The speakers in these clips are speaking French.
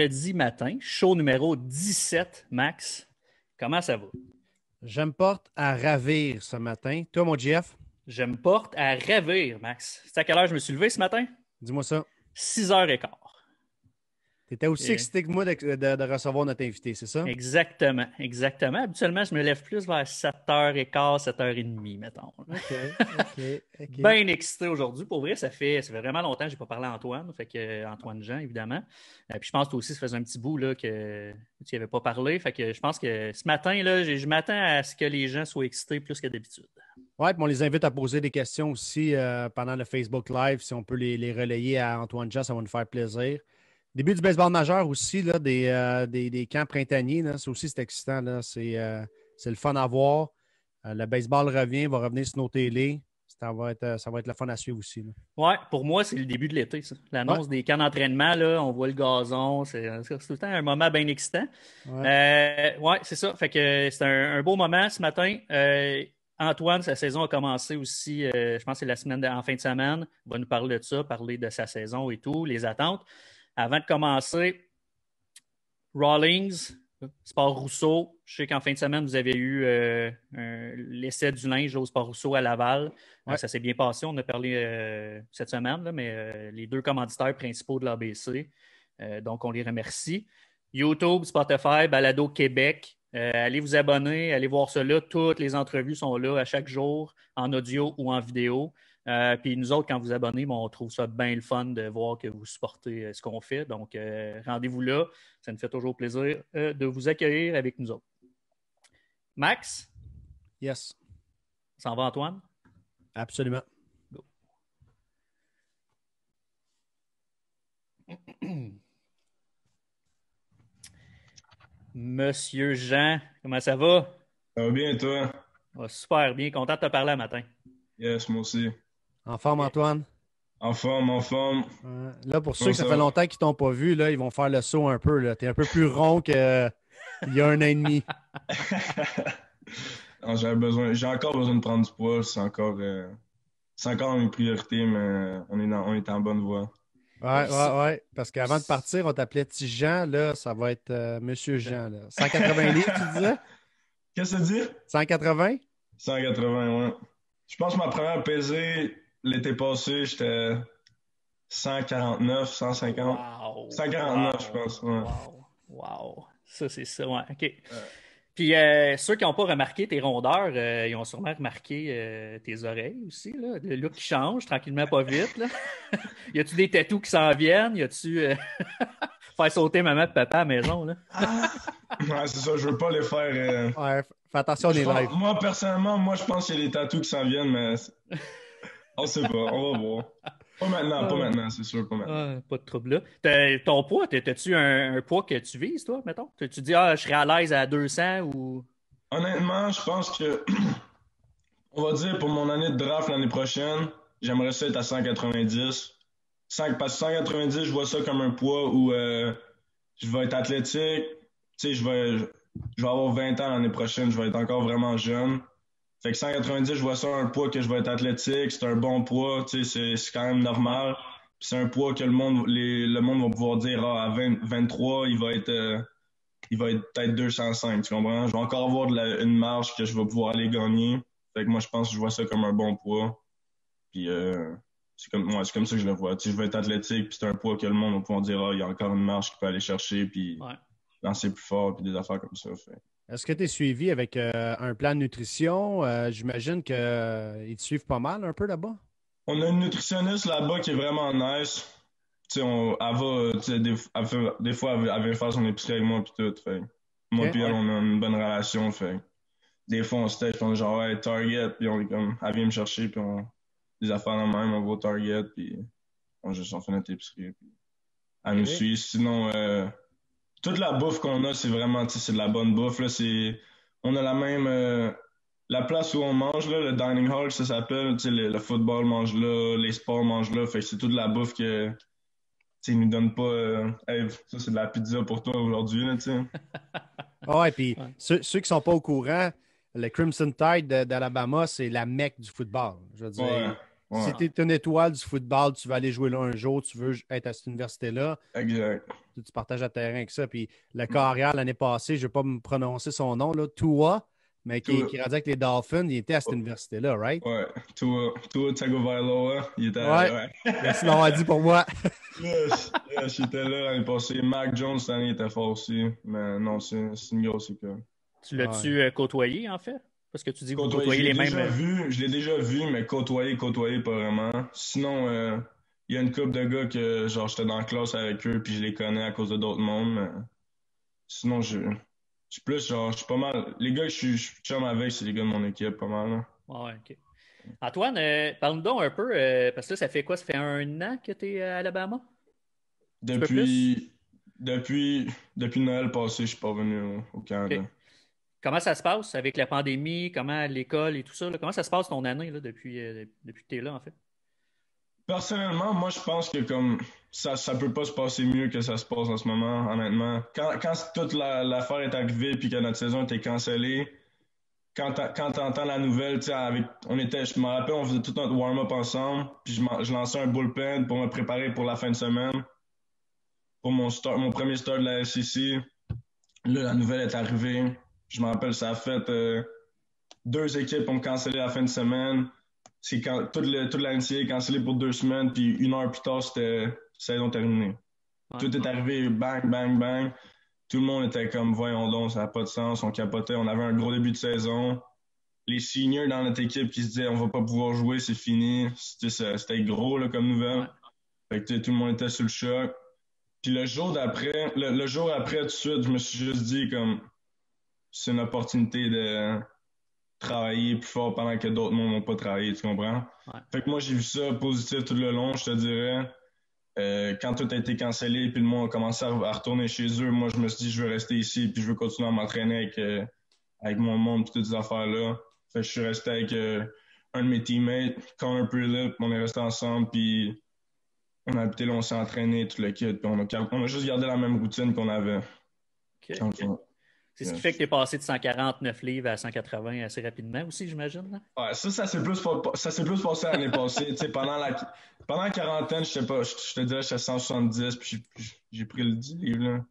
vendredi matin, show numéro 17, Max. Comment ça va? Je me porte à ravir ce matin. Toi, mon GF? Je me porte à ravir, Max. C'est à quelle heure je me suis levé ce matin? Dis-moi ça. 6h15. Tu étais aussi excité que moi de recevoir notre invité, c'est ça? Exactement, exactement. Habituellement, je me lève plus vers 7h15, 7h30, mettons. OK. Bien excité aujourd'hui. Pour vrai, ça fait vraiment longtemps que je n'ai pas parlé à Antoine. Fait que, Antoine Jean, évidemment. Puis je pense que toi aussi, ça faisait un petit bout là, que tu n'y avais pas parlé. Fait que je pense que ce matin, là, je m'attends à ce que les gens soient excités plus que d'habitude. Oui, puis on les invite à poser des questions aussi pendant le Facebook Live. Si on peut les relayer à Antoine Jean, ça va nous faire plaisir. Début du baseball majeur aussi, là, des camps printaniers. Là, ça aussi, c'est excitant. Là. C'est le fun à voir. Le baseball va revenir sur nos télés. Ça va être le fun à suivre aussi. Oui, pour moi, c'est le début de l'été, ça. L'annonce des camps d'entraînement, là, on voit le gazon. C'est tout le temps un moment bien excitant. Oui, c'est ça. Fait que c'est un beau moment ce matin. Antoine, sa saison a commencé aussi, je pense que c'est en fin de semaine. Il va nous parler de ça, parler de sa saison et tout, les attentes. Avant de commencer, Rawlings, Sport Rousseau. Je sais qu'en fin de semaine, vous avez eu l'essai du linge au Sport Rousseau à Laval. Ça s'est bien passé. On a parlé cette semaine, là, mais les deux commanditaires principaux de l'ABC. Donc, on les remercie. YouTube, Spotify, Balado Québec. Allez vous abonner, allez voir cela. Toutes les entrevues sont là à chaque jour, en audio ou en vidéo. Puis nous autres, quand vous abonnez, on trouve ça bien le fun de voir que vous supportez ce qu'on fait. Donc, rendez-vous là. Ça nous fait toujours plaisir de vous accueillir avec nous autres. Max? Yes. Ça en va, Antoine? Absolument. Go. Monsieur Jean, comment ça va? Ça va bien, toi? Super bien. Content de te parler un matin. Yes, moi aussi. En forme, Antoine? En forme. Là, pour ceux que ça fait longtemps qu'ils t'ont pas vu, là, ils vont faire le saut un peu. Tu es un peu plus rond qu'il y a un an et demi. Non, j'ai encore besoin de prendre du poids. C'est encore une priorité, mais on est en bonne voie. Ouais. Parce qu'avant de partir, on t'appelait Petit Jean. Là, ça va être Monsieur Jean. Là. 180 livres, tu disais? Qu'est-ce que ça dit? 180? 180, ouais. Je pense que ma première pesée, l'été passé, j'étais 149, 150. Wow. 149, je pense. Ouais. Wow. Ça, c'est ça, ouais. OK. Puis ceux qui n'ont pas remarqué tes rondeurs, ils ont sûrement remarqué tes oreilles aussi, là. Le look qui change tranquillement, pas vite, là. Y a-tu des tatous qui s'en viennent? Y a-tu faire sauter maman et papa à la maison, là? Ouais, c'est ça, je veux pas les faire. Ouais, fais attention aux lives. Moi, personnellement, je pense qu'il y a des tatous qui s'en viennent, mais on sait pas, on va voir. Pas maintenant, c'est sûr, pas maintenant. Pas de trouble là. Ton poids, t'as-tu un poids que tu vises, toi, mettons? Tu dis, je serais à l'aise à 200 ou... Honnêtement, je pense que, on va dire, pour mon année de draft l'année prochaine, j'aimerais ça être à 190. Parce que 190, je vois ça comme un poids où je vais être athlétique. Tu sais, je vais avoir 20 ans l'année prochaine, je vais être encore vraiment jeune. Fait que 190, je vois ça un poids que je vais être athlétique, c'est un bon poids, tu sais, c'est quand même normal. Puis c'est un poids que le monde va pouvoir dire, à 23, il va être peut-être 205, tu comprends? Je vais encore avoir une marge que je vais pouvoir aller gagner. Fait que moi, je pense que je vois ça comme un bon poids. Puis c'est comme ça que je le vois. Tu sais, je vais être athlétique, puis c'est un poids que le monde va pouvoir dire, il y a encore une marge qu'il peut aller chercher, puis lancer plus fort, puis des affaires comme ça. Fait. Est-ce que tu es suivi avec un plan de nutrition? J'imagine qu'ils te suivent pas mal un peu là-bas. On a une nutritionniste là-bas qui est vraiment nice. Tu sais, des fois, elle vient faire son épicerie avec moi puis tout. Fait. Moi puis elle, on a une bonne relation. Fait. Des fois, on se teste, on est genre, Target, puis on est comme, elle vient me chercher, puis des affaires dans même, on va au Target, puis on fait notre épicerie. Puis elle nous suit. Sinon, toute la bouffe qu'on a, c'est vraiment, c'est de la bonne bouffe. Là, on a la même... la place où on mange, là, le dining hall, ça s'appelle. Le football mange là, les sports mangent là. Fait que c'est toute la bouffe que... ils nous donnent pas... ça, c'est de la pizza pour toi aujourd'hui, là, tu sais. Ouais, puis ceux qui sont pas au courant, le Crimson Tide d'Alabama, c'est la mecque du football. Je veux dire, Ouais. Si tu es une étoile du football, tu vas aller jouer là un jour, tu veux être à cette université-là. Exact. Tu partages le terrain avec ça. Puis le carrière l'année passée, je ne vais pas me prononcer son nom, là, Tua, mais qui est rendu avec les Dolphins, il était à cette université-là, right? Ouais, Tua Tagovailoa, il était Ouais. Merci d'avoir dit pour moi. Yes, j'étais là l'année passée. Mac Jones, cette année, il était fort aussi. Mais non, c'est une grosse école. Tu l'as-tu côtoyé, en fait? Parce que tu dis que vous Côtoyer, côtoyez les mêmes. Je l'ai déjà vu, mais côtoyer, pas vraiment. Sinon, il y a une couple de gars que genre j'étais dans la classe avec eux, puis je les connais à cause de d'autres mondes. Mais sinon, je suis plus genre, je suis pas mal. Les gars que je suis chum avec, c'est les gars de mon équipe, pas mal. Là. Ouais, OK. Antoine, parle-nous donc un peu, parce que là, ça fait quoi? Ça fait 1 an que tu es à Alabama? Depuis Noël passé, je suis pas venu au Canada. Okay. Comment ça se passe avec la pandémie? Comment l'école et tout ça? Là? Comment ça se passe ton année là, depuis que tu es là, en fait? Personnellement, moi, je pense que comme ça peut pas se passer mieux que ça se passe en ce moment, honnêtement. Quand toute l'affaire est arrivée puis que notre saison était cancellée, quand t'entends la nouvelle, tu sais, je me rappelle, on faisait tout notre warm-up ensemble, puis je lançais un bullpen pour me préparer pour la fin de semaine, pour mon premier start de la SEC. Là, la nouvelle est arrivée. Je me rappelle, ça a fait 2 équipes pour me canceller la fin de semaine. C'est quand toute la NCAA est cancellée pour 2 semaines, puis 1 heure plus tard, c'était saison terminée. Ouais. Tout est arrivé, bang, bang, bang. Tout le monde était comme, voyons donc, ça n'a pas de sens, on capotait. On avait un gros début de saison. Les seniors dans notre équipe qui se disaient, on va pas pouvoir jouer, c'est fini. C'était gros là, comme nouvelle. Fait que tout le monde était sous le choc. Puis le jour après, tout de suite, je me suis juste dit, comme, c'est une opportunité de travailler plus fort pendant que d'autres mondes n'ont pas travaillé, tu comprends? Ouais. Fait que moi, j'ai vu ça positif tout le long, je te dirais. Quand tout a été cancellé puis le monde a commencé à retourner chez eux, moi, je me suis dit, je veux rester ici puis je veux continuer à m'entraîner avec mon monde et toutes ces affaires-là. Fait que je suis resté avec un de mes teammates, Connor Prilip, on est resté ensemble puis on a habité là, on s'est entraîné, tout le kit, puis on a juste gardé la même routine qu'on avait. Okay. C'est ce qui fait que tu es passé de 149 livres à 180 assez rapidement aussi, j'imagine. Là? Ouais, ça s'est plus passé l'année passée. pendant la quarantaine, je te dirais, j'étais 170, puis j'ai pris le 10 livres. Là.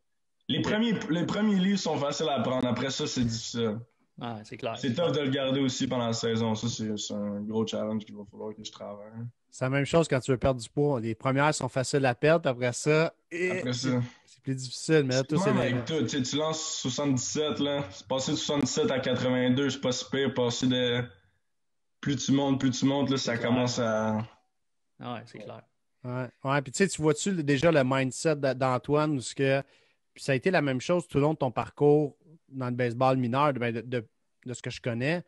Les premiers livres sont faciles à prendre. Après ça, c'est difficile. Ah, c'est clair. C'est tough de le garder aussi pendant la saison. Ça, c'est un gros challenge qu'il va falloir que je travaille. C'est la même chose quand tu veux perdre du poids. Les premières sont faciles à perdre, après ça, c'est plus difficile. Mais là, tout, c'est avec tout. Tu lances 77, là. Passer de 77 à 82, c'est pas si pire. Passer de. Plus tu montes, là, ça commence à. Ah ouais, c'est clair. Ouais, puis tu vois-tu déjà le mindset d'Antoine où puis ça a été la même chose tout le long de ton parcours dans le baseball mineur, de ce que je connais.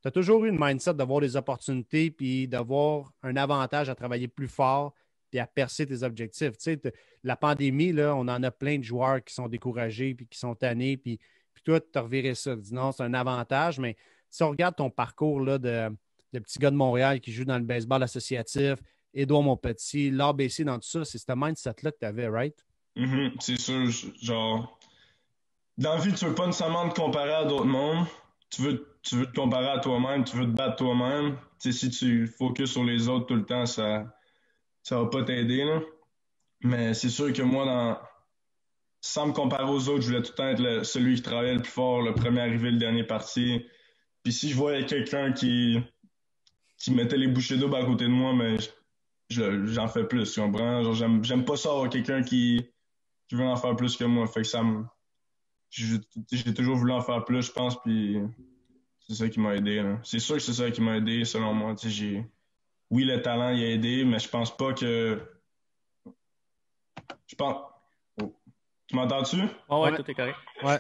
Tu as toujours eu une mindset d'avoir des opportunités puis d'avoir un avantage à travailler plus fort puis à percer tes objectifs. Tu sais, la pandémie, là, on en a plein de joueurs qui sont découragés puis qui sont tannés. Puis toi, tu as reviré ça. Tu dis non, c'est un avantage. Mais si on regarde ton parcours là, de petit gars de Montréal qui joue dans le baseball associatif, Édouard Montpetit, l'ABC, dans tout ça, c'est ce mindset-là que tu avais, right? Mm-hmm, c'est sûr. Genre, dans la vie, tu veux pas nécessairement te comparer à d'autres mondes. Tu veux te comparer à toi-même, tu veux te battre toi-même. Tu sais, si tu focuses sur les autres tout le temps, ça va pas t'aider, là. Mais c'est sûr que moi, sans me comparer aux autres, je voulais tout le temps être celui qui travaillait le plus fort, le premier arrivé, le dernier parti. Puis si je voyais quelqu'un qui mettait les bouchées doubles à côté de moi, mais j'en fais plus, tu comprends? Genre, j'aime pas ça avoir quelqu'un qui veut en faire plus que moi. Fait que j'ai toujours voulu en faire plus, je pense, puis c'est ça qui m'a aidé. Là. C'est sûr que c'est ça qui m'a aidé, selon moi. Oui, le talent y a aidé, mais je pense pas que... Tu m'entends-tu? Oh, ouais, tout est correct. Ouais.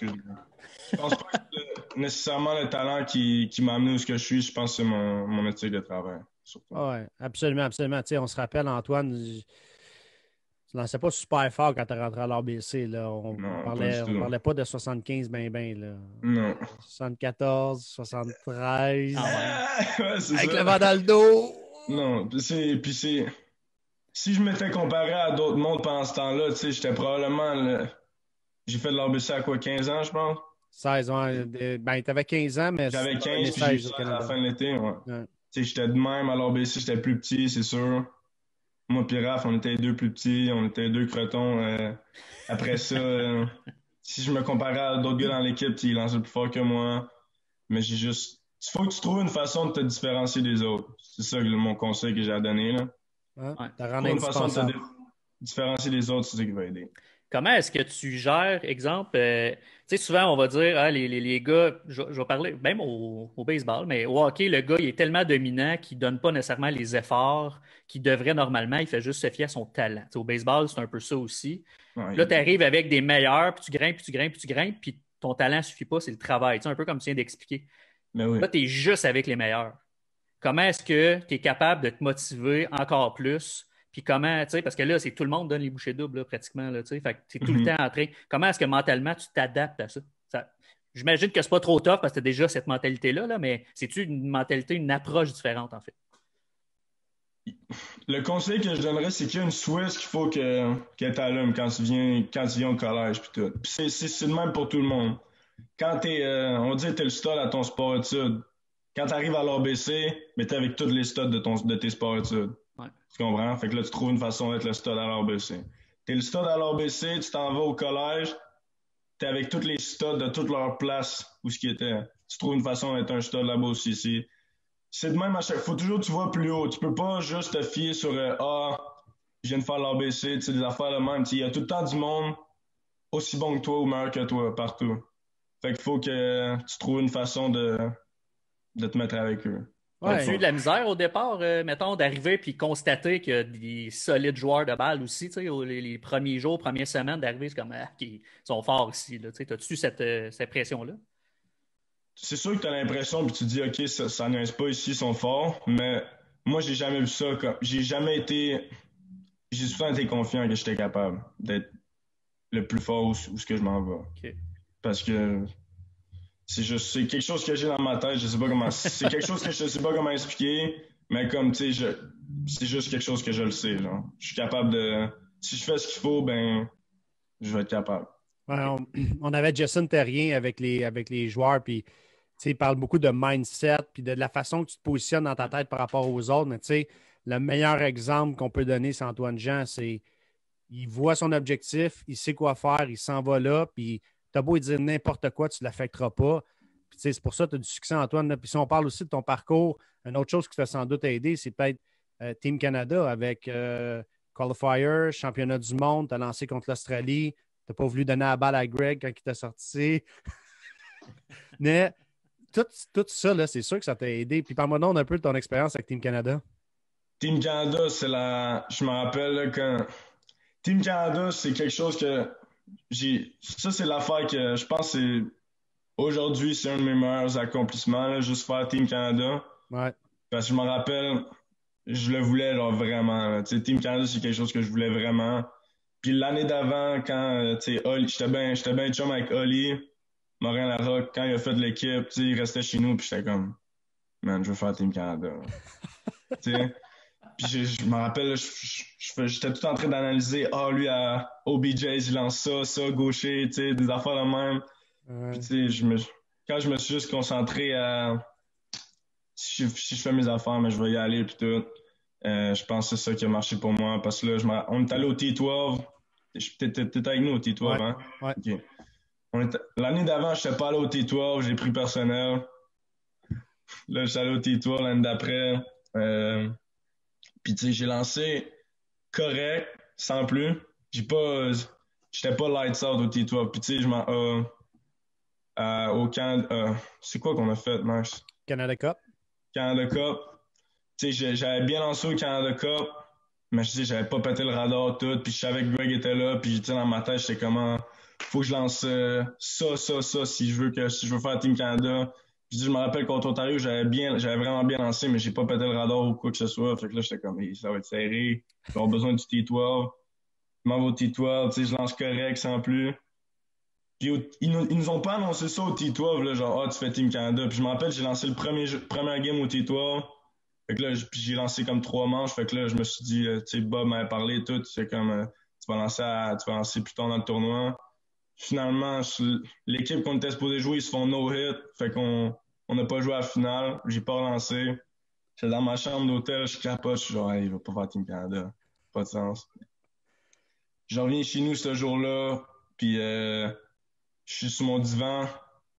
Je pense pas que c'est nécessairement le talent qui m'a amené où je suis. Je pense que c'est mon éthique de travail, surtout. Oui, absolument, absolument. Tu sais, on se rappelle, Antoine, tu lançais pas super fort quand tu es rentré à l'ABC. On parlait pas de 75 ben. Non. 74, 73. Ouais, c'est avec ça. le vent dans le dos. Non, puis si je m'étais comparé à d'autres mondes pendant ce temps-là, tu sais, j'étais probablement... J'ai fait de l'ABC à quoi, 15 ans, je pense? 16 ans. Ben, t'avais 15 ans, mais... J'avais 15, puis j'ai fait à la fin de l'été, ouais. Tu sais, j'étais de même à l'ABC, j'étais plus petit, c'est sûr. Moi puis Raph, on était les deux plus petits, on était deux crotons. Après ça, si je me comparais à d'autres gars dans l'équipe, ils lançaient plus fort que moi. Mais j'ai juste. Il faut que tu trouves une façon de te différencier des autres. C'est ça mon conseil que j'ai à donner, là. Ouais, te Trouve rendre une façon de te indispensable. différencier des autres, c'est ça qui va aider. Comment est-ce que tu gères, exemple, tu sais, souvent on va dire, ah, les gars, je vais parler même au baseball, mais au hockey, le gars, il est tellement dominant qu'il ne donne pas nécessairement les efforts qu'il devrait normalement, il fait juste se fier à son talent. Tu sais, au baseball, c'est un peu ça aussi. Ouais, Là, tu arrives avec des meilleurs, puis tu grimpes, puis tu grimpes, puis tu grimpes, puis ton talent ne suffit pas, c'est le travail. Tu sais, un peu comme tu viens d'expliquer. mais oui. Là, tu es juste avec les meilleurs. Comment est-ce que tu es capable de te motiver encore plus? Puis comment, tu sais, parce que là, c'est tout le monde donne les bouchées doubles, là, pratiquement, là, tu sais. Fait que tu es tout le temps en train. Comment est-ce que mentalement tu t'adaptes à ça? J'imagine que c'est pas trop tough parce que tu as déjà cette mentalité-là, là, mais c'est-tu une mentalité, une approche différente, en fait? Le conseil que je donnerais, c'est qu'il y a une switch qu'il faut que tu allumes quand tu viens au collège puis tout. Puis c'est le même pour tout le monde. Quand on dit que t'es le stud à ton sport études. Quand tu arrives à l'ABC, mais t'es avec tous les studs de tes sports études. Ouais. Tu comprends? Fait que là, tu trouves une façon d'être le stud à l'ABC. T'es le stud à l'ABC, tu t'en vas au collège, t'es avec tous les studs de toute leur place où ce qui était. Tu trouves une façon d'être un stud là-bas aussi. C'est de même à chaque fois. Faut toujours que tu vas plus haut. Tu peux pas juste te fier sur je viens de faire l'ABC, tu sais, des affaires de même. Il y a tout le temps du monde aussi bon que toi ou meilleur que toi, partout. Fait qu'il faut que tu trouves une façon de te mettre avec eux. As-tu eu de la misère au départ, mettons, d'arriver puis constater qu'il y a des solides joueurs de balle aussi, tu sais, les premiers jours, premières semaines d'arriver, c'est comme, qui sont forts ici, là, tu sais, as-tu cette pression-là? C'est sûr que tu as l'impression, puis tu te dis, OK, ça n'aise pas ici, ils sont forts, mais moi, j'ai jamais vu ça. J'ai jamais été. J'ai souvent été confiant que j'étais capable d'être le plus fort où ce que je m'en vais. Okay. Parce que c'est quelque chose que j'ai dans ma tête, je sais pas comment. C'est quelque chose que je sais pas comment expliquer, mais comme, tu sais, c'est juste quelque chose que je le sais, genre. Je suis capable de. Si je fais ce qu'il faut, ben, je vais être capable. Ouais, on avait Jason Terrien avec les joueurs, puis il parle beaucoup de mindset, puis de la façon que tu te positionnes dans ta tête par rapport aux autres. Mais tu sais, le meilleur exemple qu'on peut donner, c'est Antoine Jean. C'est il voit son objectif, il sait quoi faire, il s'en va là, puis tu as beau lui dire n'importe quoi, tu ne l'affecteras pas. Puis, c'est pour ça que tu as du succès, Antoine. Là. Puis si on parle aussi de ton parcours, une autre chose qui t'a sans doute aidé, c'est peut-être Team Canada avec Qualifier, championnat du monde, tu as lancé contre l'Australie. Tu n'as pas voulu donner la balle à Greg quand il t'a sorti. Mais tout ça, là, c'est sûr que ça t'a aidé. Puis parle-moi donc un peu de ton expérience avec Team Canada. Team Canada, c'est la. Je me rappelle là, quand. Team Canada, c'est quelque chose que Ça, c'est l'affaire que je pense que aujourd'hui, c'est un de mes meilleurs accomplissements, là, juste faire Team Canada. Ouais. Parce que je me rappelle, je le voulais là, vraiment. Team Canada, c'est quelque chose que je voulais vraiment. Puis l'année d'avant, quand j'étais bien chum avec Oli, Morin-Larocque, quand il a fait de l'équipe, il restait chez nous, puis j'étais comme, man, je veux faire Team Canada. Puis je me rappelle, j'étais tout en train d'analyser, lui, à OBJ, il lance ça, gaucher, des affaires de même. Ouais. Puis quand je me suis juste concentré à, si je fais mes affaires, mais je vais y aller, puis tout. Je pense que c'est ça qui a marché pour moi, parce que là, on est allé au T12. T'étais avec nous au T12, ouais. hein? Ouais. OK. L'année d'avant, je n'étais pas allé au T12, j'ai pris personnel. Là, je suis allé au T12 l'année d'après. Puis, j'ai lancé correct, sans plus. J'étais pas lights out au T12. Puis, au Canada, c'est quoi qu'on a fait, Max? Canada Cup. Canada Cup. J'avais bien lancé au Canada Cup, mais j'avais pas pété le radar tout. Puis, je savais que Greg était là. Puis, dans ma tête, j'étais comment, faut que je lance ça si je veux faire Team Canada. Puis je me rappelle contre Ontario, j'avais vraiment bien lancé, mais j'ai pas pété le radar ou quoi que ce soit. Fait que là, j'étais comme, ça va être serré. J'ai besoin du T12. Je m'en vais au T12, je lance correct sans plus. Puis ils nous ont pas annoncé ça au T12, là, genre, tu fais Team Canada. Puis je me rappelle, j'ai lancé le premier game au T12. Fait que là, j'ai lancé comme 3 manches. Fait que là, je me suis dit, Bob m'avait parlé et tout. C'est comme, tu vas lancer plus tard dans le tournoi. Finalement, l'équipe qu'on était supposé jouer, ils se font no-hit. Fait qu'on n'a pas joué à la finale. J'ai pas relancé. J'étais dans ma chambre d'hôtel, je capote, je suis genre, hey, il va pas faire Team Canada. Pas de sens. Je reviens chez nous ce jour-là, puis je suis sur mon divan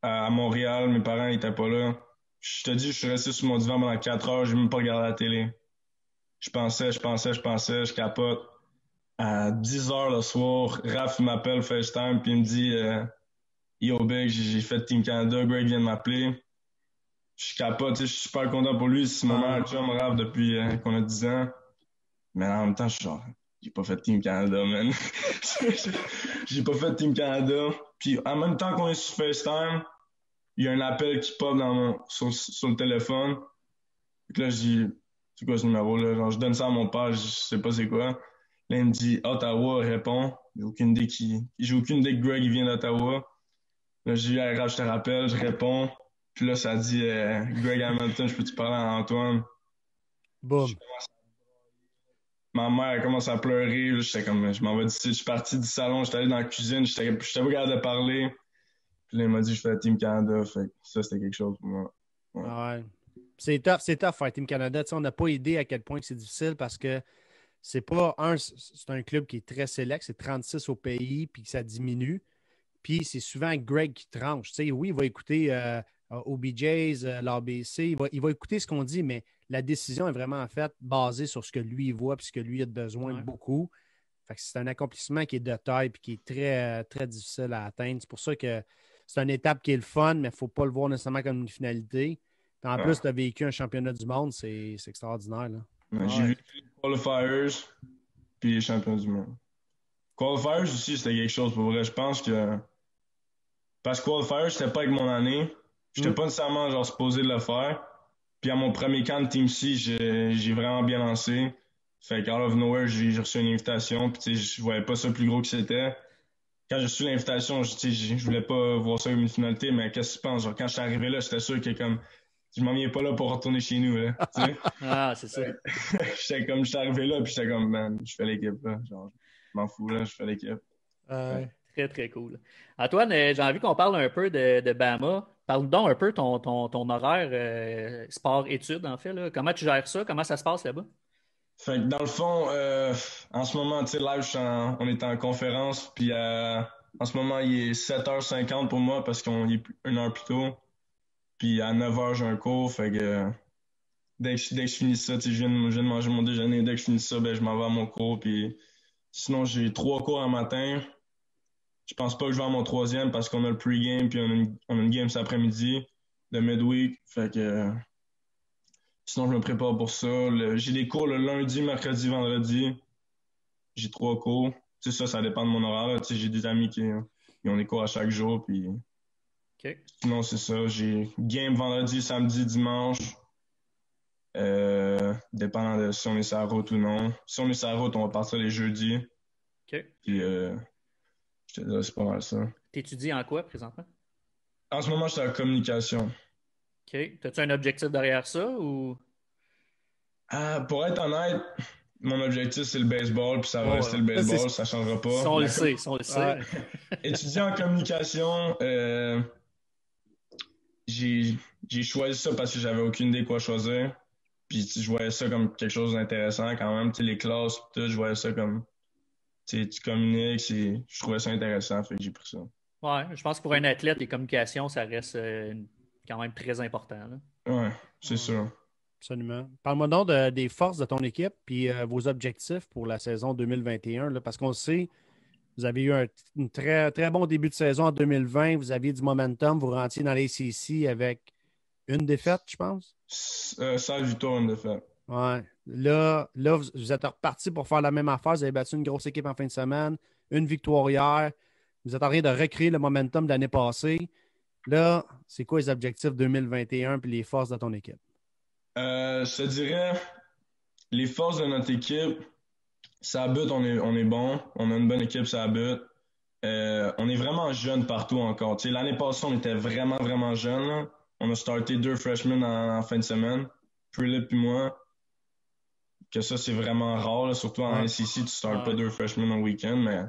à Montréal, mes parents étaient pas là. Je te dis, je suis resté sur mon divan pendant 4 heures, j'ai même pas regardé la télé. Je capote. À 10 heures le soir, Raph m'appelle FaceTime, puis il me dit Yo Big, j'ai fait Team Canada, Greg vient de m'appeler. Je capote, je suis super content pour lui, c'est mon meilleur chum Raph depuis qu'on a 10 ans. Mais en même temps, je suis genre, j'ai pas fait Team Canada, man. J'ai pas fait Team Canada. Puis en même temps qu'on est sur FaceTime, il y a un appel qui pop sur le téléphone. Fait là, je dis, c'est quoi ce numéro là? Genre, je donne ça à mon père, je sais pas c'est quoi. Là, il me dit Ottawa, répond. J'ai aucune idée que Greg il vient d'Ottawa. Là, j'ai dit, hey, Raph, je te rappelle, je réponds. Puis là, ça dit Greg Hamilton, je peux-tu parler à Antoine? Boum. Ma mère elle commence à pleurer. J'étais comme, je m'en vais d'ici. Je suis parti du salon, j'étais allé dans la cuisine, j'étais pas capable de parler. Puis là, il m'a dit, je fais Team Canada. Fait que ça, c'était quelque chose pour moi. Ouais. C'est tough faire Team Canada. Tu sais, on n'a pas idée à quel point c'est difficile parce que c'est un club qui est très sélect, c'est 36 au pays, puis que ça diminue. Puis c'est souvent Greg qui tranche. Tu sais, oui, il va écouter OBJs, l'ABC, il va écouter ce qu'on dit, mais la décision est vraiment faite basée sur ce que lui voit et ce que lui a besoin de beaucoup. Fait que c'est un accomplissement qui est de taille et qui est très, très difficile à atteindre. C'est pour ça que c'est une étape qui est le fun, mais il ne faut pas le voir nécessairement comme une finalité. Puis en plus, tu as vécu un championnat du monde, c'est extraordinaire. Là. J'ai vécu les qualifiers puis les championnats du monde. Qualifiers aussi, c'était quelque chose pour vrai. Je pense que parce que qualifiers, c'était pas avec mon année. J'étais pas nécessairement genre supposé de le faire. Puis à mon premier camp de Team C, j'ai vraiment bien lancé. Fait qu'out of nowhere, j'ai reçu une invitation. Puis je voyais pas ça plus gros que c'était. Quand j'ai reçu l'invitation, je voulais pas voir ça comme une finalité, mais qu'est-ce que tu penses? Genre, quand je suis arrivé là, j'étais sûr que comme je m'en viens pas là pour retourner chez nous. Là, ah, c'est ça. J'étais arrivé là, puis j'étais comme, man, je fais l'équipe. Là. Genre, je m'en fous, là, je fais l'équipe. Très, très cool. Antoine, j'ai envie qu'on parle un peu de Bama. Parle-nous donc un peu ton horaire sport-études, en fait. Là. Comment tu gères ça? Comment ça se passe là-bas? Fait que dans le fond, en ce moment, tu sais, live, on est en conférence, puis en ce moment, il est 7h50 pour moi parce qu'on est 1 heure plus tôt. Puis à 9h, j'ai un cours, fait que dès que je finis ça, tu sais, je viens de manger mon déjeuner, dès que je finis ça, ben, je m'en vais à mon cours, puis sinon, j'ai 3 cours un matin. Je pense pas que je vais à mon 3e parce qu'on a le pre-game, puis on a une game cet après-midi de midweek, fait que sinon, je me prépare pour ça. J'ai des cours le lundi, mercredi, vendredi. J'ai 3 cours. Tu sais, ça dépend de mon horaire. Tu sais, j'ai des amis qui ont des cours à chaque jour. Puis... Okay. Sinon, c'est ça. J'ai game vendredi, samedi, dimanche. Dépendant de si on est sur la route ou non. Si on est sur la route, on va partir les jeudis. OK. Puis, je te dis, c'est pas mal ça. T'étudies en quoi, présentement? En ce moment, je suis en communication. OK. T'as-tu un objectif derrière ça ou? Pour être honnête, mon objectif, c'est le baseball, puis ça va rester le baseball, ça changera pas. Si on le sait, si on le sait. Étudier en communication, j'ai choisi ça parce que j'avais aucune idée quoi choisir. Puis je voyais ça comme quelque chose d'intéressant quand même. Tu sais, les classes, tout, je voyais ça comme, tu communiques, je trouvais ça intéressant, fait que j'ai pris ça. Ouais, je pense que pour un athlète, les communications, ça reste quand même très important. Là. Ouais, c'est sûr. Absolument. Parle-moi donc des forces de ton équipe puis vos objectifs pour la saison 2021, là, parce qu'on le sait, vous avez eu un très, très bon début de saison en 2020. Vous aviez du momentum. Vous rentiez dans l'ACC avec une défaite, je pense. 16 victoires, une défaite. Ouais. Là, vous êtes reparti pour faire la même affaire. Vous avez battu une grosse équipe en fin de semaine. Une victoire hier. Vous êtes en train de recréer le momentum de l'année passée. Là, c'est quoi les objectifs 2021 puis les forces de ton équipe? Je te dirais, les forces de notre équipe, ça but, on est bon. On a une bonne équipe, ça but. On est vraiment jeune partout encore. Tu sais, l'année passée, on était vraiment, vraiment jeunes. Là. On a starté 2 freshmen en fin de semaine, Prilip et moi. Que ça, c'est vraiment rare, là. Surtout en SEC, tu startes pas 2 freshmen en week-end. Mais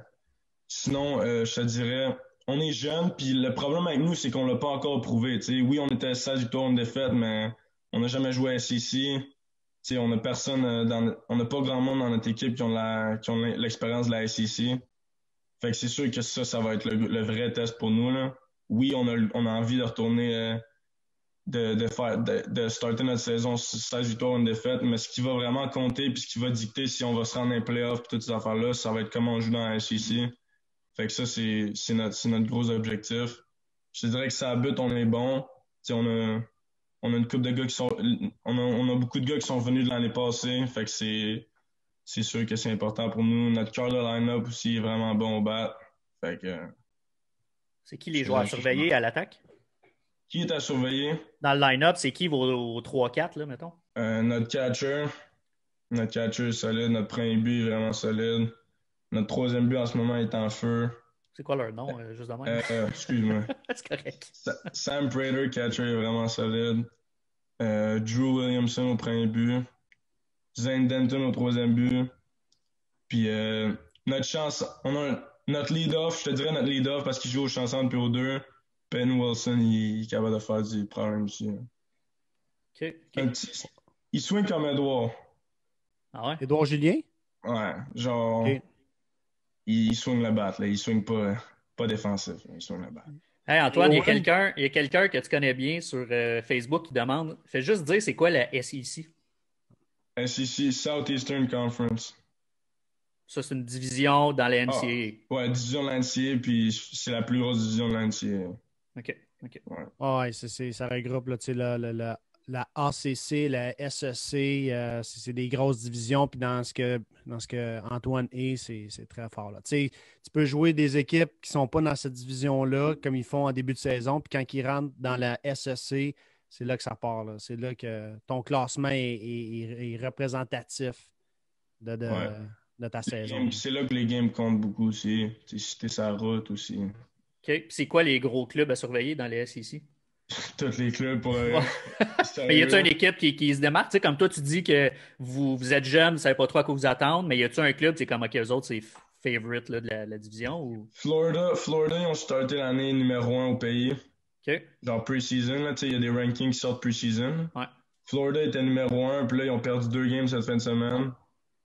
sinon, je te dirais, on est jeunes, puis le problème avec nous, c'est qu'on l'a pas encore prouvé. Tu sais, oui, on était 16 victoires, une défaite, mais on n'a jamais joué à SEC. sais, on a personne on n'a pas grand monde dans notre équipe qui ont l'expérience de la SEC. Fait que c'est sûr que ça va être le vrai test pour nous, là. Oui, on a envie de retourner de starter notre saison 16 victoires, une défaite, mais ce qui va vraiment compter puis ce qui va dicter si on va se rendre dans les playoffs et toutes ces affaires-là, ça va être comment on joue dans la SEC. Fait que ça, c'est notre gros objectif. Je te dirais que ça but, on est bon. T'sais, on a une couple de gars on a beaucoup de gars qui sont venus de l'année passée. Fait que c'est sûr que c'est important pour nous. Notre cœur de line-up aussi est vraiment bon au bat. Fait que. C'est qui les joueurs à surveiller à l'attaque? Qui est à surveiller? Dans le line-up, c'est qui vos 3-4, là, mettons? Notre catcher. Notre catcher est solide. Notre premier but est vraiment solide. Notre troisième but en ce moment est en feu. C'est quoi leur nom, juste de même? Excuse-moi. C'est correct. Sam Prater, catcher, est vraiment solide. Drew Williamson au premier but. Zane Denton au troisième but. Puis notre chance, notre lead-off, je te dirais notre lead-off parce qu'il joue au chanson depuis au 2. Ben Wilson, il est capable de faire du problème aussi. OK. Il swing comme Edouard. Ah ouais? Édouard Julien? Ouais, genre, Okay. il swing la batte, là. Il swing pas défensif, là. Il swing la batte. Hey Antoine, il y a quelqu'un que tu connais bien sur Facebook qui demande, fais juste dire c'est quoi la SEC? SEC, Southeastern Conference. Ça, c'est une division dans la NCAA. Ouais, division de l'NCAA, puis c'est la plus grosse division de l'NCAA. OK. Ouais. Ouais, ça regroupe là, la ACC, la SEC, c'est des grosses divisions. Puis dans ce que Antoine est, c'est très fort. Là. Tu peux jouer des équipes qui ne sont pas dans cette division-là, comme ils font en début de saison. Puis quand ils rentrent dans la SEC, c'est là que ça part. Là. C'est là que ton classement est représentatif de ta saison. C'est là que les games comptent beaucoup aussi. Si t'es sur la route aussi. OK. Puis c'est quoi les gros clubs à surveiller dans les SEC? Tous les clubs pour. Mais y a-t-il une équipe qui se démarque? Tu sais, comme toi, tu dis que vous êtes jeune, vous ne savez pas trop à quoi vous attendre, mais y a-t-il un club, c'est comme OK, eux autres, c'est favorite là, de la division? Ou... Florida, ils ont starté l'année numéro 1 au pays. OK. Dans pre-season, il y a des rankings qui sortent pre-season. Ouais. Florida était numéro 1, puis là, ils ont perdu 2 games cette fin de semaine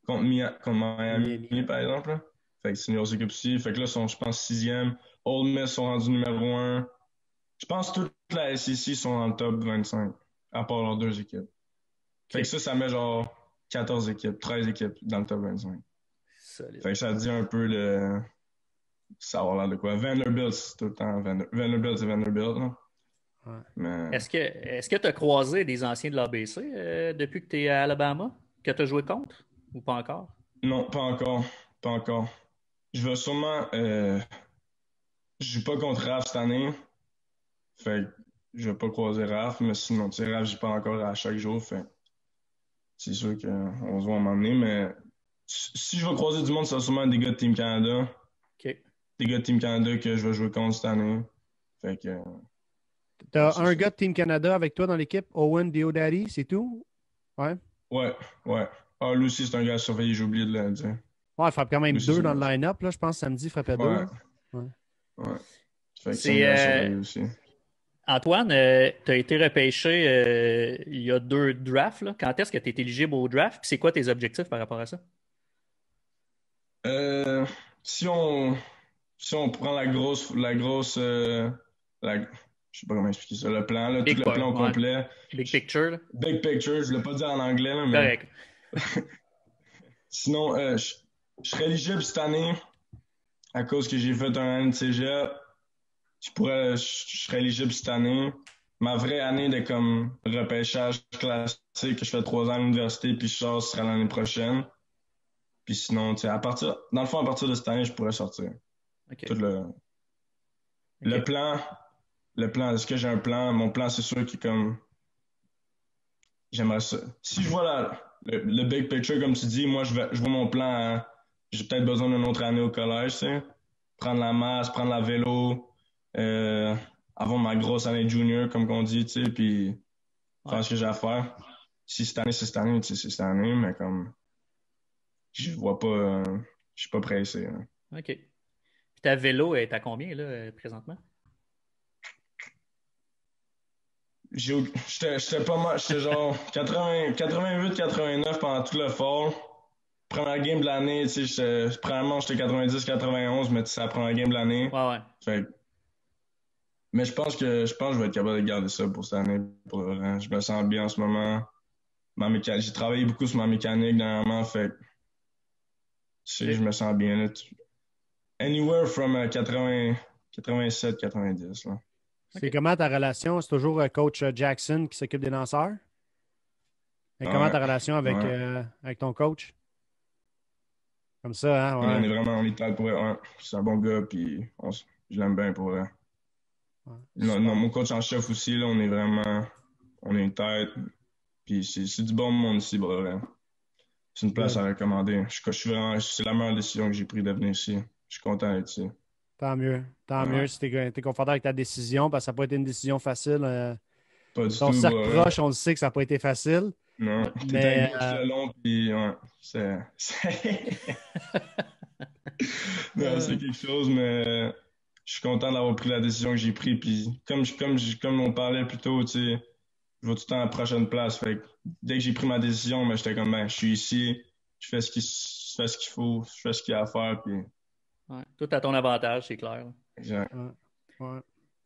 contre Miami, par exemple. Là. Fait que c'est une grosse équipe aussi. Fait que là, ils sont, je pense, 6e. Ole Miss sont rendus numéro 1. Je pense que toute la SEC sont dans le top 25, à part leurs 2 équipes. Fait que ça met genre 14 équipes, 13 équipes dans le top 25. Solide. Fait que ça dit un peu ça va l'air de quoi. Vanderbilt, c'est tout le temps Vanderbilt, c'est Vanderbilt. Là. Ouais. Mais... Est-ce que tu as croisé des anciens de l'ABC depuis que tu es à Alabama, que tu as joué contre, ou pas encore? Non, pas encore. Pas encore. Je vais sûrement... je joue pas contre Raph cette année. Fait que je vais pas croiser Raph, mais sinon, tu sais, Raph, j'y pas encore à chaque jour. Fait c'est sûr qu'on se voit m'emmener, mais si je vais croiser du monde, ça va sûrement des gars de Team Canada. OK. Des gars de Team Canada que je vais jouer contre cette année. Fait que... T'as un gars de Team Canada avec toi dans l'équipe, Owen Diodati, c'est tout? Ouais. Ouais. Ah, lui aussi, c'est un gars à surveiller, j'ai oublié de le dire. Ouais, il frappe quand même Lui, 2 c'est dans le line-up, là, je pense, samedi, il frappait 2. Ouais. Fait que C'est, un gars à surveiller aussi. Antoine, tu as été repêché il y a 2 drafts. Là. Quand est-ce que tu es éligible au draft? Puis c'est quoi tes objectifs par rapport à ça? Si on prend je sais pas comment expliquer ça, le plan, là, tout le plan au complet. Big picture. Là. Big picture, je ne l'ai pas dire en anglais, là, mais. Correct. Sinon, je serais éligible cette année à cause que j'ai fait un an de cégep. Je serais éligible cette année. Ma vraie année de comme repêchage classique, que je fais 3 ans à l'université, puis je sors, ce sera l'année prochaine. Puis sinon, tu sais, dans le fond, à partir de cette année, je pourrais sortir. Okay. Tout le plan, est-ce que j'ai un plan? Mon plan, c'est sûr qu'il est comme... J'aimerais ça. Si je vois le big picture, comme tu dis, moi, je vois mon plan j'ai peut-être besoin d'une autre année au collège, tu sais. Prendre la masse, prendre la vélo, avoir ma grosse année junior, comme on dit, tu sais, puis faire ce que j'ai à faire. Si cette année, c'est cette année, tu sais, c'est cette année, mais comme... Je vois pas... je suis pas pressé. Hein. OK. Puis ta vélo est à combien, là, présentement? J'étais pas mal. J'étais genre 88-89 pendant tout le fall. Première game de l'année, tu sais, premièrement, j'étais 90-91, mais c'est la première game de l'année. Ouais. Fait mais je pense que je vais être capable de garder ça pour cette année. Pour le vrai. Je me sens bien en ce moment. J'ai travaillé beaucoup sur ma mécanique dernièrement, fait je me sens bien là. Anywhere from 87-90. Là. C'est comment ta relation? C'est toujours coach Jackson qui s'occupe des lanceurs? Et comment ta relation avec ton coach? Comme ça, hein? Ouais. On est tête pour vrai. Ouais. C'est un bon gars, puis je l'aime bien pour vrai. Ouais, mon coach en chef aussi, là, on est une tête. Puis c'est du bon monde ici, pour vrai. C'est une place à recommander. C'est la meilleure décision que j'ai prise de venir ici. Je suis content d'être ici. Tant mieux. Tant mieux si tu es confortable avec ta décision, parce que ça n'a pas été une décision facile. Pas du ton tout. cercle proche, on le sait que ça n'a pas été facile. Non, mais le long, puis ouais, non, c'est quelque chose, mais je suis content d'avoir pris la décision que j'ai prise. Puis comme on parlait plus tôt, tu sais, je vais tout le temps à la prochaine place. Fait que dès que j'ai pris ma décision, mais j'étais comme, je suis ici, je fais ce qu'il faut, je fais ce qu'il y a à faire. Puis... Ouais, tout à ton avantage, c'est clair. Exact. Ouais.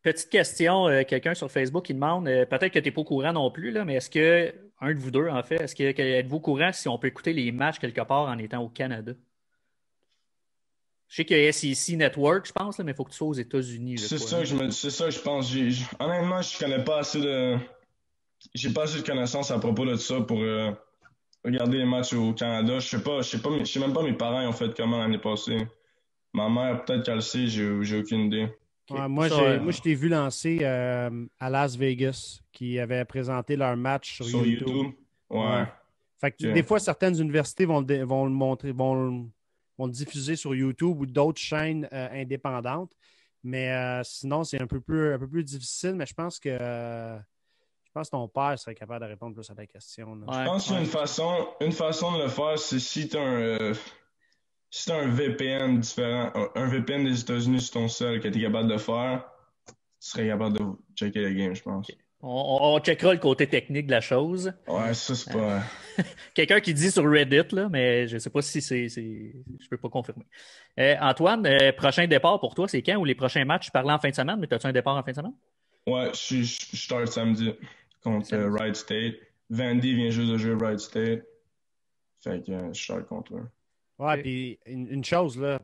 Petite question, quelqu'un sur Facebook qui demande, peut-être que tu n'es pas au courant non plus, là, mais est-ce que, un de vous deux en fait, êtes-vous au courant si on peut écouter les matchs quelque part en étant au Canada? Je sais qu'il y a SEC Network, je pense, là, mais il faut que tu sois aux États-Unis. C'est ça que je pense. Honnêtement, je connais pas assez de... J'ai pas assez de connaissances à propos de ça pour regarder les matchs au Canada. Je sais même pas mes parents ont fait comment l'année passée. Ma mère, peut-être qu'elle le sait, j'ai aucune idée. Okay. Ouais, moi, je t'ai vu lancer à Las Vegas, qui avait présenté leur match sur YouTube. Ouais. Fait que des fois, certaines universités vont le montrer, vont le diffuser sur YouTube ou d'autres chaînes indépendantes. Mais sinon, c'est un peu plus difficile, mais je pense que ton père serait capable de répondre plus à ta question. Ouais, je pense qu'il y a une façon de le faire, c'est si tu as un VPN différent, un VPN des États-Unis sur ton cell que tu es capable de faire, tu serais capable de checker le game, je pense. Okay. On checkera le côté technique de la chose. Ouais, ça, c'est pas... Quelqu'un qui dit sur Reddit, là, mais je ne sais pas si c'est... Je peux pas confirmer. Antoine, prochain départ pour toi, c'est quand? Ou les prochains matchs? Je parlais en fin de semaine, mais as-tu un départ en fin de semaine? Ouais, je start samedi contre Wright State. Vandy vient juste de jouer Wright State. Fait que je start contre eux. Ouais, puis une chose, là,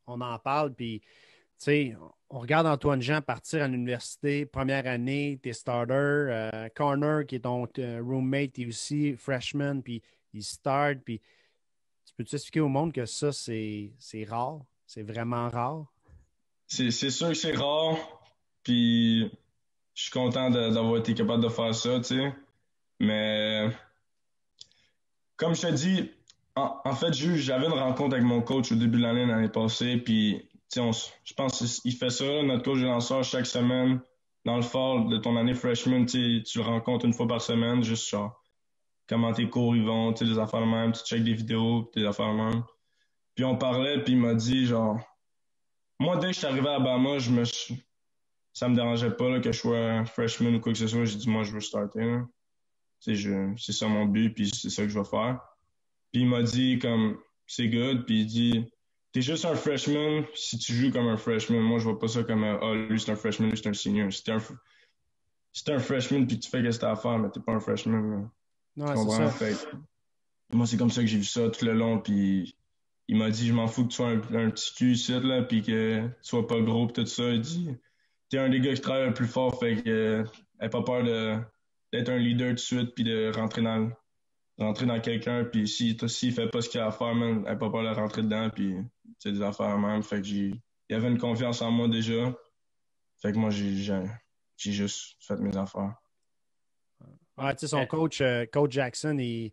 on en parle, puis, tu sais, on regarde Antoine Jean partir à l'université, première année, t'es starter, Corner, qui est ton roommate, et aussi freshman, puis il start, puis tu peux-tu expliquer au monde que ça, c'est rare? C'est vraiment rare? C'est sûr que c'est rare, puis je suis content d'avoir été capable de faire ça, tu sais, mais comme je te dis, en fait, j'avais une rencontre avec mon coach au début de l'année passée, puis je pense qu'il fait ça, notre coach de lanceur, chaque semaine, dans le fall de ton année freshman, tu le rencontres une fois par semaine, juste genre, comment tes cours ils vont, les affaires de même, tu checkes des vidéos, tes affaires de même. Puis on parlait, puis il m'a dit, genre, moi, dès que je suis arrivé à Alabama, ça me dérangeait pas là, que je sois freshman ou quoi que ce soit, j'ai dit, moi, je veux starter. C'est ça mon but, puis c'est ça que je vais faire. Puis il m'a dit, comme, c'est good, puis il dit, t'es juste un freshman si tu joues comme un freshman. Moi, je vois pas ça comme, lui, c'est un freshman, lui, c'est un senior. Si t'es un freshman, puis tu fais ce que t'as à faire, mais t'es pas un freshman. Là. Ouais, c'est ça. Fait, moi, c'est comme ça que j'ai vu ça tout le long, puis il m'a dit, je m'en fous que tu sois un petit cul ici, là, puis que tu sois pas gros, pis tout ça. Il dit, t'es un des gars qui travaille le plus fort, fait que, aie pas peur d'être un leader tout de suite, puis de rentrer dans quelqu'un, puis s'il fait pas ce qu'il a à faire, man, elle pas peur de rentrer dedans, puis c'est des affaires même. Fait que il y avait une confiance en moi déjà. Fait que moi, j'ai juste fait mes affaires. Ouais, tu sais, son coach Jackson, il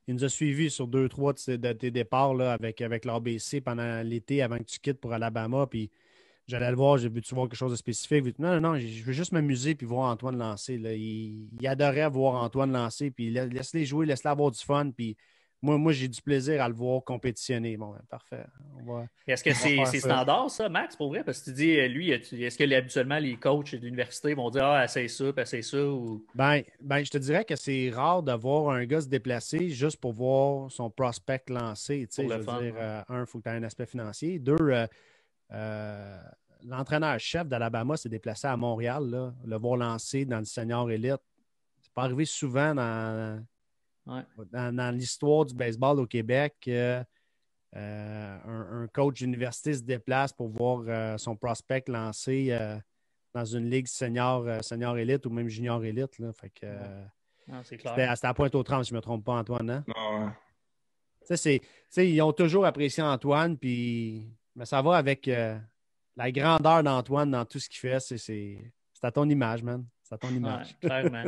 nous a suivis sur 2-3 de tes départs là, avec l'ABC pendant l'été avant que tu quittes pour Alabama, puis j'allais le voir, j'ai vu-tu voir quelque chose de spécifique? Non, je veux juste m'amuser puis voir Antoine lancer. Là. Il adorait voir Antoine lancer, puis laisse-les jouer, laisse-les avoir du fun, puis moi j'ai du plaisir à le voir compétitionner. Bon, parfait. Est-ce que c'est standard, ça, Max, pour vrai? Parce que tu dis, lui, est-ce que habituellement les coachs de l'université vont dire ah, essaye ça, puis essaye ça? Ou... Ben, je te dirais que c'est rare de voir un gars se déplacer juste pour voir son prospect lancer. Je veux dire, un, il faut que tu aies un aspect financier. Deux, l'entraîneur-chef d'Alabama s'est déplacé à Montréal, là, le voir lancer dans le senior élite. C'est pas arrivé souvent dans l'histoire du baseball au Québec que un coach d'université se déplace pour voir son prospect lancer dans une ligue senior élite ou même junior élite. Là. Fait que, c'est clair. C'était à Pointe-aux-Trembles, si je ne me trompe pas, Antoine. Hein? Non. Ils ont toujours apprécié Antoine, mais ça va avec la grandeur d'Antoine dans tout ce qu'il fait. C'est à ton image, man. C'est à ton image. Ouais, clairement.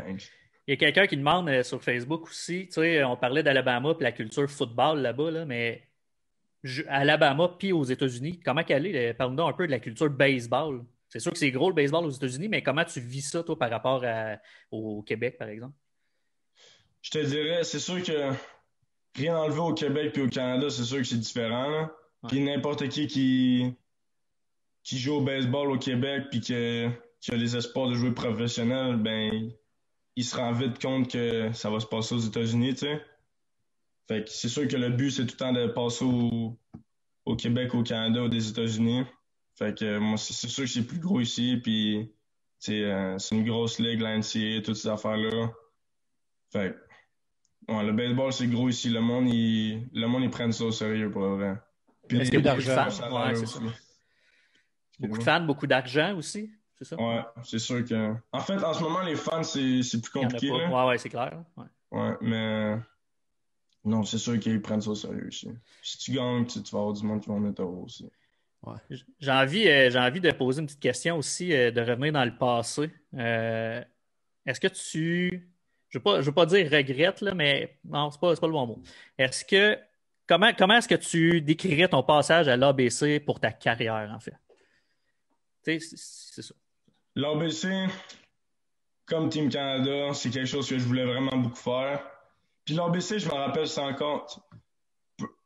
Il y a quelqu'un qui demande sur Facebook aussi, on parlait d'Alabama et la culture football là-bas, là, mais à Alabama puis aux États-Unis, comment qu'elle est? Parle-nous un peu de la culture baseball. C'est sûr que c'est gros le baseball aux États-Unis, mais comment tu vis ça, toi, par rapport au Québec, par exemple? Je te dirais, c'est sûr que rien enlevé au Québec puis au Canada, c'est sûr que c'est différent. Là. Ouais. Puis n'importe qui joue au baseball au Québec puis qui a les espoirs de jouer professionnel, ben il se rend vite compte que ça va se passer aux États-Unis, tu sais. Fait que c'est sûr que le but, c'est tout le temps de passer au Québec, au Canada ou des États-Unis. Fait que moi, c'est sûr que c'est plus gros ici, puis c'est une grosse ligue, la NCAA, toutes ces affaires-là. Fait que, le baseball, c'est gros ici. Le monde, ils prennent ça au sérieux, pour vrai. Puis est-ce qu'il y a beaucoup de fans? Ouais, c'est ça. Beaucoup de fans, beaucoup d'argent aussi, c'est ça? Ouais, c'est sûr que... En fait, en ce moment, les fans, c'est plus compliqué. Ouais, c'est clair. Ouais, mais... Non, c'est sûr qu'ils prennent ça au sérieux aussi. Si tu gagnes, tu vas avoir du monde qui va mettre heureux aussi. Ouais. J'ai envie de poser une petite question aussi, de revenir dans le passé. Est-ce que je veux pas dire regrette, là, mais non, c'est pas le bon mot. Comment est-ce que tu décrirais ton passage à l'ABC pour ta carrière, en fait? Tu sais, c'est ça. L'ABC, comme Team Canada, c'est quelque chose que je voulais vraiment beaucoup faire. Puis l'ABC, je me rappelle, c'est encore...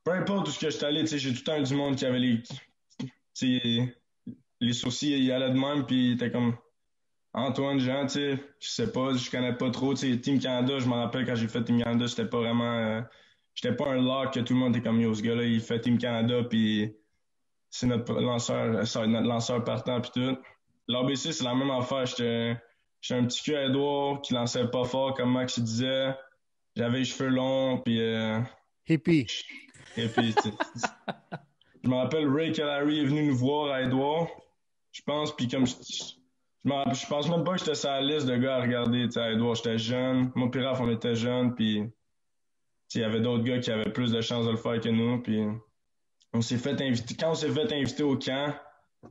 Peu importe où je suis allé, j'ai tout le temps eu du monde qui avait les sourcils, il allait de même, puis il était comme Antoine Jean, je sais pas, je connais pas trop. Team Canada, je me rappelle quand j'ai fait Team Canada, j'étais pas vraiment... j'étais pas un lock que tout le monde était comme yo, ce gars-là, il fait Team Canada, puis c'est notre lanceur partant, puis tout. L'ABC, c'est la même affaire. J'étais un petit cul à Edouard qui lançait pas fort, comme Max disait. J'avais les cheveux longs, puis... Hippie. Hippie, Je me rappelle, Ray Calary est venu nous voir à Edouard, je pense, puis comme... Je pense même pas que j'étais sur la liste de gars à regarder, à Edouard. J'étais jeune. Moi et Raph, on était jeunes, puis... Il y avait d'autres gars qui avaient plus de chances de le faire que nous, puis... On s'est fait inviter... Quand on s'est fait inviter au camp,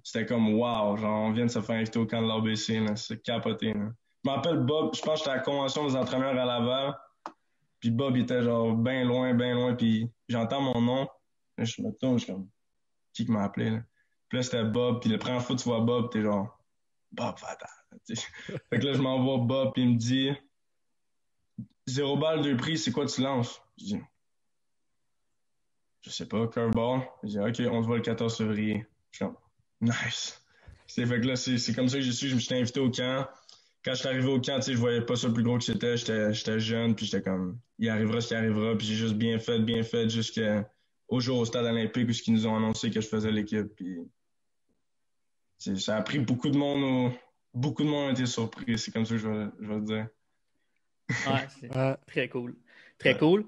c'était comme wow, genre, on vient de se faire inviter au camp de l'ABC, là. C'est capoté, là. Je me rappelle Bob, je pense que j'étais à la convention des entraîneurs à Laval. Puis Bob, il était genre bien loin, puis j'entends mon nom. Là, je me tourne, je suis comme, qui m'a appelé, là? Puis là, c'était Bob, puis la première fois que tu vois Bob, t'es genre, Bob, attends. Fait que là, je m'envoie Bob, puis il me dit, 0 balle, 2 prix, c'est quoi tu lances? Je dis, je sais pas, curveball. Je dis, OK, on se voit le 14 février. Je suis comme, nice. Fait que là, c'est comme ça que je me suis invité au camp. Quand je suis arrivé au camp, je voyais pas ça plus gros que c'était. J'étais jeune, puis j'étais comme, il arrivera ce qui arrivera. Puis j'ai juste bien fait jusqu'au jour au stade olympique où ils nous ont annoncé que je faisais l'équipe. Puis ça a pris beaucoup de monde. Beaucoup de monde ont été surpris. C'est comme ça que je vais le dire. Ouais, c'est très cool. Très cool.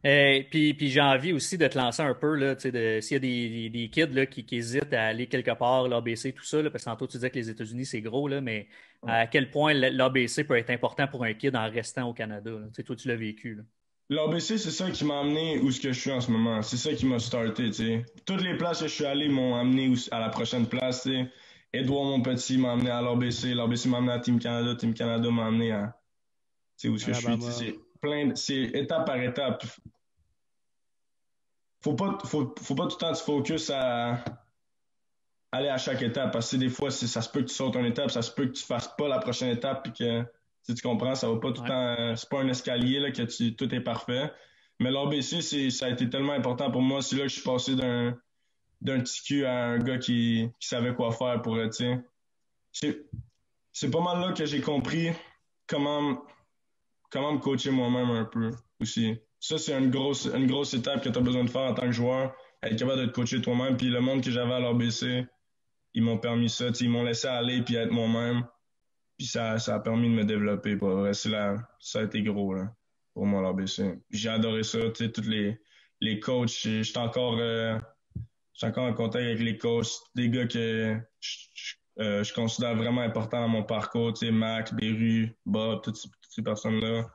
Puis j'ai envie aussi de te lancer un peu, là, s'il y a des kids là, qui hésitent à aller quelque part, l'ABC, tout ça, là, parce que tantôt tu disais que les États-Unis, c'est gros, là, mais à quel point l'ABC peut être important pour un kid en restant au Canada? Toi, tu l'as vécu. Là. L'ABC, c'est ça qui m'a amené où ce que je suis en ce moment. C'est ça qui m'a starté. T'sais. Toutes les places que je suis allé m'ont amené à la prochaine place. T'sais. Édouard Montpetit m'a amené à l'ABC. L'ABC m'a amené à Team Canada. Team Canada m'a amené à où ce que je suis. C'est étape par étape. Faut pas tout le temps te focus à aller à chaque étape. Parce que des fois, ça se peut que tu sautes une étape, ça se peut que tu fasses pas la prochaine étape puis que tu comprends, ça va pas tout le temps. C'est pas un escalier là, que tout est parfait. Mais l'ABC, ça a été tellement important pour moi. C'est là que je suis passé d'un petit cul à un gars qui savait quoi faire pour, tu sais. C'est pas mal là que j'ai compris comment, comment me coacher moi-même un peu aussi. Ça, c'est une grosse étape que tu as besoin de faire en tant que joueur, être capable de te coacher toi-même. Puis le monde que j'avais à l'ABC, ils m'ont permis ça. Ils m'ont laissé aller puis être moi-même. Puis ça a permis de me développer. Pour vrai. Ça a été gros là, pour moi, l'ABC. J'ai adoré ça. Tous les coachs, je suis encore en contact avec les coachs, des gars que je considère vraiment importants dans mon parcours. Max, Beru, Bob, toutes ces personnes-là.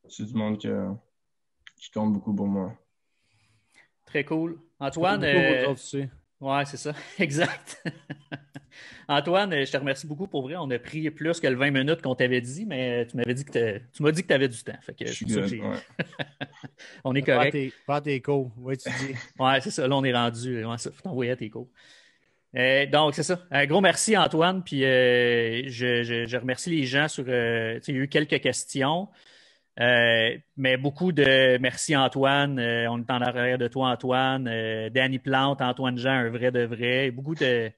C'est du monde qui compte beaucoup pour moi. Très cool. Antoine, Beaucoup pour vous autres aussi. ouais, c'est ça, exact. Antoine, je te remercie beaucoup pour vrai. On a pris plus que le 20 minutes qu'on t'avait dit, mais tu m'as dit que tu avais du temps. Fait que Je suis c'est pour ça good, que ouais. on est correct. Pas tes cours, oui, tu dis. Ouais, c'est ça. Là, on est rendu. Ouais, ça, faut t'envoyer à tes cours. Donc, c'est ça. Un gros merci, Antoine. Puis, je remercie les gens sur. Tu sais, il y a eu quelques questions. Mais beaucoup de merci, Antoine. On est en arrière de toi, Antoine. Danny Plante, Antoine Jean, un vrai de vrai. Beaucoup de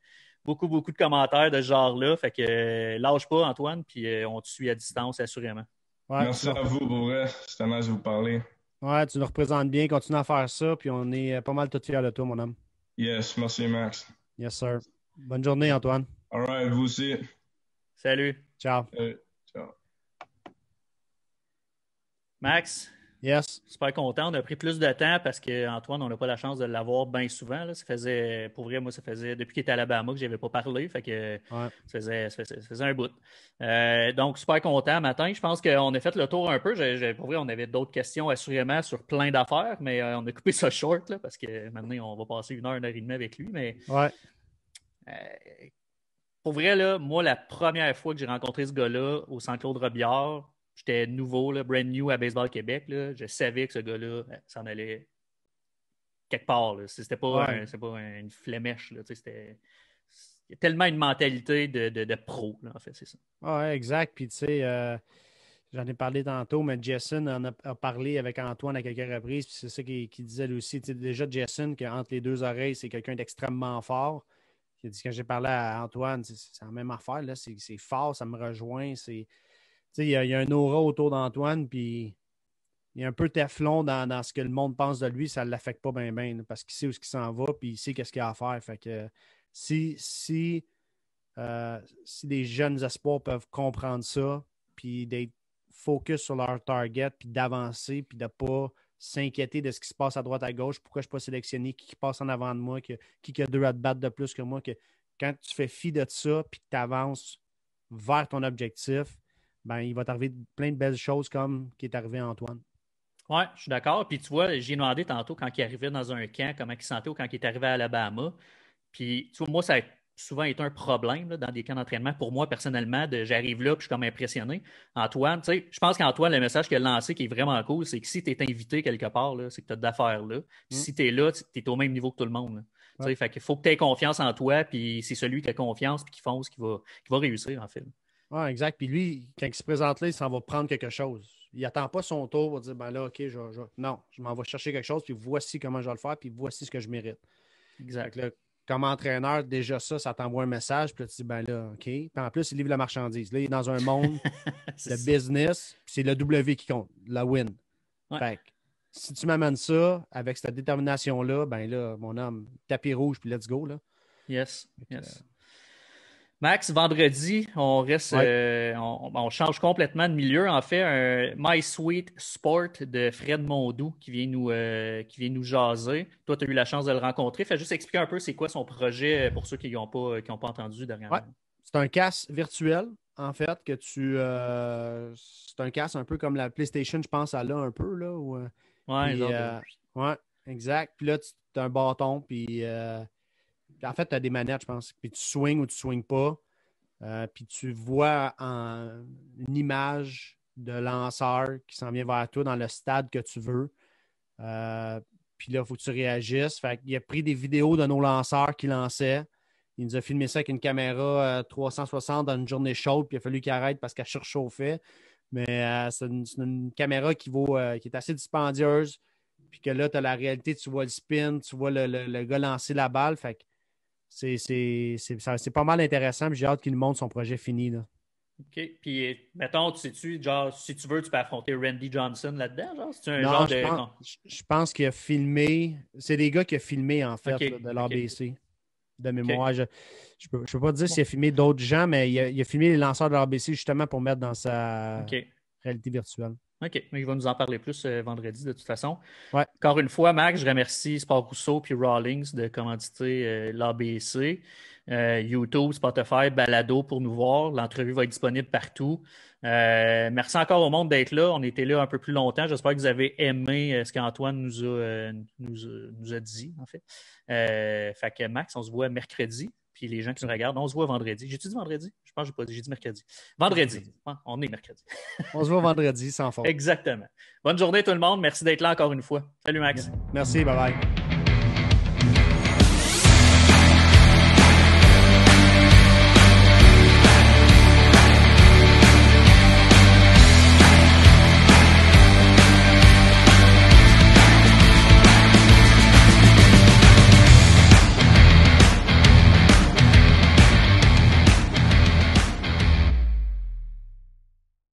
commentaires de ce genre-là. Fait que lâche pas, Antoine. Puis, on te suit à distance, assurément. Ouais, Merci à vous, pour vrai. C'était nice de vous parler. ouais, tu nous représentes bien. Continue à faire ça. Puis on est pas mal tout fiers de toi, mon homme. Yes, merci, Max. Yes, sir. Bonne journée, Antoine. All right, vous aussi. Salut. Ciao. Ciao. Max, Yes. super content. On a pris plus de temps parce qu'Antoine, on n'a pas la chance de l'avoir bien souvent. Là. Pour vrai, moi, ça faisait depuis qu'il était à Alabama que je n'avais pas parlé. Fait que Ouais. ça faisait un bout. Donc, super content matin. Je pense qu'on a fait le tour un peu. Pour vrai, on avait d'autres questions assurément sur plein d'affaires, mais on a coupé ça short là, parce que maintenant, on va passer 1 heure et demie avec lui. Mais Ouais. pour vrai, là, moi, la première fois que j'ai rencontré ce gars-là au Centre-Claude Robillard, j'étais nouveau, là, brand new à Baseball Québec. Là. Je savais que ce gars-là s'en allait quelque part. Là. C'était pas, Ouais. une flémèche. Là. Il y a tellement une mentalité de pro, là, en fait, c'est ça. Ouais, exact. Puis, tu sais, j'en ai parlé tantôt, mais Jason a parlé avec Antoine à quelques reprises. Puis, c'est ça qu'il disait lui aussi. Tu sais, déjà, Jason, qu'entre les deux oreilles, c'est quelqu'un d'extrêmement fort. Il a dit, quand j'ai parlé à Antoine, c'est la même affaire. Là. C'est fort, ça me rejoint. Il y a un aura autour d'Antoine, puis il y a un peu Teflon dans ce que le monde pense de lui, ça ne l'affecte pas bien, parce qu'il sait où il s'en va, puis il sait qu'est-ce qu'il a à faire. Fait que si des jeunes espoirs peuvent comprendre ça, puis d'être focus sur leur target, puis d'avancer, puis de ne pas s'inquiéter de ce qui se passe à droite, à gauche, pourquoi je ne suis pas sélectionné, qui passe en avant de moi, qui a 2 at-bats de plus que moi, que quand tu fais fi de ça, puis que tu avances vers ton objectif, ben, il va t'arriver plein de belles choses comme qui est arrivé à Antoine. Oui, je suis d'accord. Puis tu vois, j'ai demandé tantôt quand il arrivait dans un camp, comment il sentait ou quand il est arrivé à Alabama. Puis tu vois, moi, ça a souvent été un problème là, dans des camps d'entraînement. Pour moi, personnellement, j'arrive là puis je suis comme impressionné. Antoine, tu sais, je pense qu'Antoine, le message qu'il a lancé qui est vraiment cool, c'est que si tu es invité quelque part, là, c'est que tu as d'affaires là. Si tu es là, tu es au même niveau que tout le monde. Ouais. Fait qu'il faut que tu aies confiance en toi, puis c'est celui qui a confiance puis qui fonce qui va réussir, en fait. Oui, exact. Puis lui, quand il se présente là, il s'en va prendre quelque chose. Il n'attend pas son tour pour dire, ben là, OK, non, je m'en vais chercher quelque chose, puis voici comment je vais le faire, puis voici ce que je mérite. Exact. Là, comme entraîneur, déjà ça t'envoie un message, puis là, tu dis, ben là, OK. Puis en plus, il livre la marchandise. Là, il est dans un monde de business, puis c'est le W qui compte, la win. Ouais. Fait que, si tu m'amènes ça avec cette détermination-là, ben là, mon homme, tapis rouge, puis let's go, là. Yes, yes. Max, vendredi, on reste, on change complètement de milieu. En fait, un My Sweet Sport de Fred Mondou qui vient nous jaser. Toi, tu as eu la chance de le rencontrer. Fais juste expliquer un peu c'est quoi son projet pour ceux qui n'ont pas entendu dernièrement. Ouais. C'est un casque virtuel, en fait, que c'est un casque un peu comme la PlayStation, je pense, elle a un peu, là. Ouais, exact. Puis là, tu as un bâton, puis... en fait, tu as des manettes, je pense. Puis tu swings ou tu ne swings pas. Puis tu vois une image de lanceur qui s'en vient vers toi dans le stade que tu veux. Puis là, il faut que tu réagisses. Fait qu'il a pris des vidéos de nos lanceurs qui lançaient. Il nous a filmé ça avec une caméra 360 dans une journée chaude. Puis il a fallu qu'il arrête parce qu'elle surchauffait. Mais c'est une caméra qui est assez dispendieuse, puis que là, tu as la réalité, tu vois le spin, tu vois le gars lancer la balle. Fait que c'est pas mal intéressant. J'ai hâte qu'il montre son projet fini. Là. OK. Puis, mettons, tu sais-tu, genre, si tu veux, tu peux affronter Randy Johnson là-dedans, genre? C'est un Non, genre je pense qu'il a filmé. C'est des gars qui a filmé, en fait, OK. là, de l'ABC. OK. De mémoire. Je ne peux pas dire s'il a filmé d'autres gens, mais il a filmé les lanceurs de l'ABC justement pour mettre dans sa réalité virtuelle. OK. Mais il va nous en parler plus vendredi, de toute façon. Ouais. Encore une fois, Max, je remercie Sport Rousseau puis Rawlings de commanditer l'ABC. YouTube, Spotify, Balado pour nous voir. L'entrevue va être disponible partout. Merci encore au monde d'être là. On était là un peu plus longtemps. J'espère que vous avez aimé ce qu'Antoine nous a dit, en fait. Fait que Max, on se voit mercredi. Puis les gens qui nous regardent, on se voit vendredi. J'ai-tu dit vendredi? Je pense que j'ai pas dit. J'ai dit mercredi. Vendredi. On est mercredi. On se voit vendredi, sans faute. Exactement. Bonne journée tout le monde. Merci d'être là encore une fois. Salut Max. Merci, bye bye.